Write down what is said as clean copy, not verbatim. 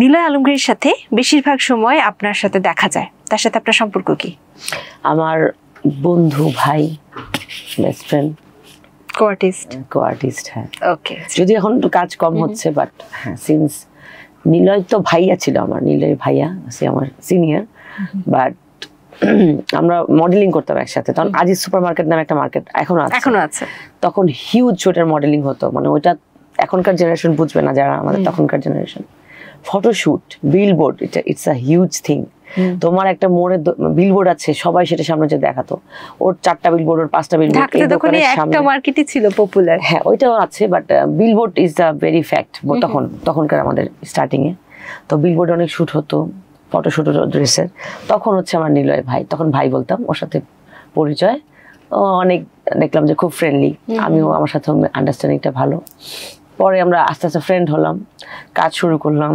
নিলয় আলমগীরের সাথে বেশিরভাগ সময় আপনার সাথে দেখা যায়, তার সাথে আপনার সম্পর্ক কি? আমার বন্ধু, ভাই, বেস্ট ফ্রেন্ড, কো-আর্টিস্ট। হ্যাঁ, ওকে। যদি এখন একটু কাজ কম হচ্ছে, বাট হ্যাঁ, সিন্স নিলয় তো ভাইয়া ছিল আমার, নিলয় ভাইয়া সে আমার সিনিয়র, বাট আমরা মডেলিং করতাম একসাথে। তখন আজিজ সুপার মার্কেট নামে একটা মার্কেট এখনো আছে। তখন হিউজ শোটের মডেলিং হতো, মানে ওইটা এখনকার জেনারেশন বুঝবে না, যারা আমাদের তখনকার generation. Photoshoot, billboard, it's a huge thing. তোমার একটা মোড়ে বিলবোর্ড আছে, সবাই সেটা সামনে যে দেখাতো। ওর 4টা বিলবোর্ড, ওর 5টা বিলবোর্ড, এই দোকানের সামনে একটা মার্কেটই ছিল পপুলার। হ্যাঁ, ওইটাও আছে, but billboard is the very fact তখনকার আমাদের স্টার্টিং এ। তো বিলবোর্ড অনেক শুট হতো, ফটোশুট ড্রেসের। তখন হচ্ছে আমার নিলয় ভাই, তখন ভাই বলতাম, ওর সাথে পরিচয়। অনেক দেখলাম যে খুব ফ্রেন্ডলি, আমিও আমার সাথে আন্ডারস্ট্যান্ডিংটা ভালো। পরে আমরা আস্তে আস্তে ফ্রেন্ড হলাম, কাজ শুরু করলাম।